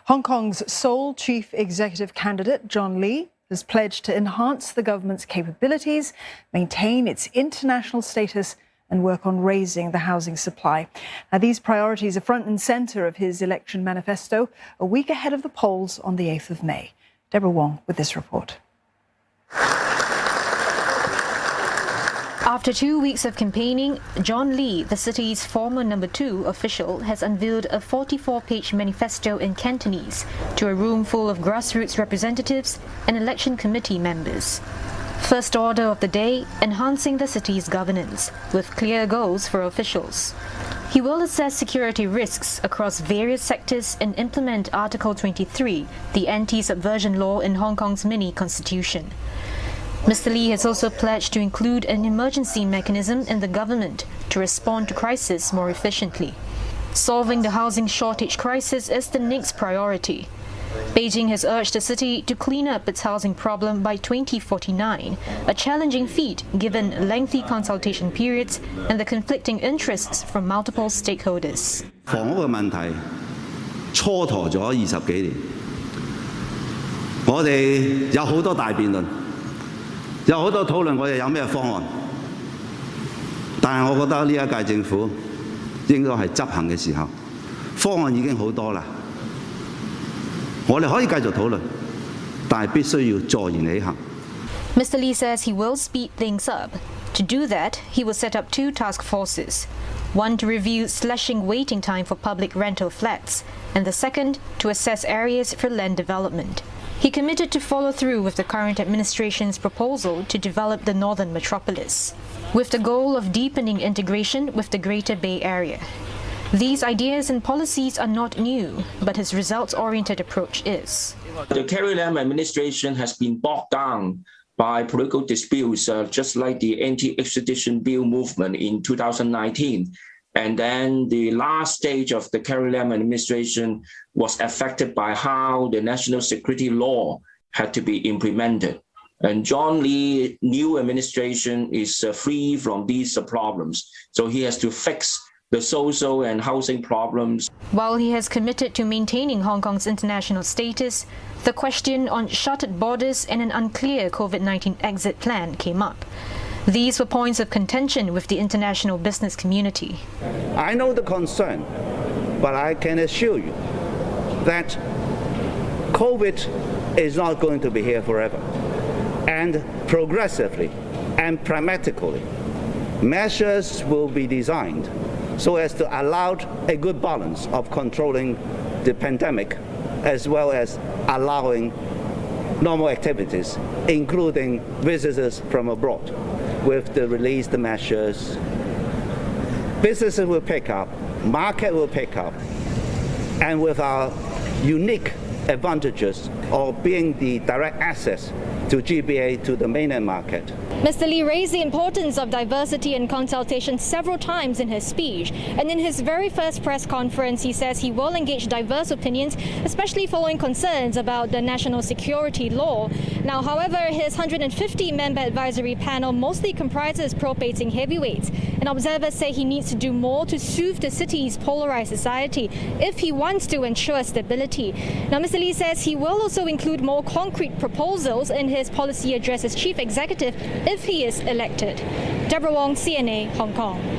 Hong Kong's sole chief executive candidate, John Lee, has pledged to enhance the government's capabilities, maintain its international status and work on raising the housing supply. Now, these priorities are front and centre of his election manifesto, a week ahead of the polls on the 8th of May. Deborah Wong with this report. After 2 weeks of campaigning, John Lee, the city's former number 2 official, has unveiled a 44-page manifesto in Cantonese to a room full of grassroots representatives and election committee members. First order of the day, enhancing the city's governance, with clear goals for officials. He will assess security risks across various sectors and implement Article 23, the anti-subversion law in Hong Kong's mini-constitution. Mr. Lee has also pledged to include an emergency mechanism in the government to respond to crisis more efficiently. Solving the housing shortage crisis is the next priority. Beijing has urged the city to clean up its housing problem by 2049, a challenging feat given lengthy consultation periods and the conflicting interests from multiple stakeholders. 房屋嘅問題蹉跎咗20幾年，我哋有好多大辯論。 有好多討論，我哋有咩方案？但係我覺得呢一屆政府應該係執行嘅時候，方案已經好多啦。我哋可以繼續討論，但係必須要坐言起行。 Mr. Lee says he will speed things up. To do that, he will set up 2 task forces. One to review slashing waiting time for public rental flats, and the second to assess areas for land development. He committed to follow through with the current administration's proposal to develop the northern metropolis, with the goal of deepening integration with the Greater Bay Area. These ideas and policies are not new, but his results-oriented approach is. The Carrie Lam administration has been bogged down by political disputes, just like the anti-extradition bill movement in 2019. And then the last stage of the Carrie Lam administration was affected by how the national security law had to be implemented. And John Lee's new administration is free from these problems. So he has to fix the social and housing problems. While he has committed to maintaining Hong Kong's international status, the question on shuttered borders and an unclear COVID-19 exit plan came up. These were points of contention with the international business community. I know the concern, but I can assure you that COVID is not going to be here forever. And progressively and pragmatically, measures will be designed so as to allow a good balance of controlling the pandemic as well as allowing normal activities, including visitors from abroad. With the released measures, businesses will pick up, market will pick up, and with our unique advantages of being the direct access to GBA to the mainland market. Mr. Lee raised the importance of diversity and consultation several times in his speech, and in his very first press conference he says he will engage diverse opinions, especially following concerns about the national security law. Now, however, his 150-member advisory panel mostly comprises pro-Beijing heavyweights, and observers say he needs to do more to soothe the city's polarized society if he wants to ensure stability. Now, Mr. Lee says he will also include more concrete proposals in his policy address as chief executive if he is elected. Deborah Wong, CNA, Hong Kong.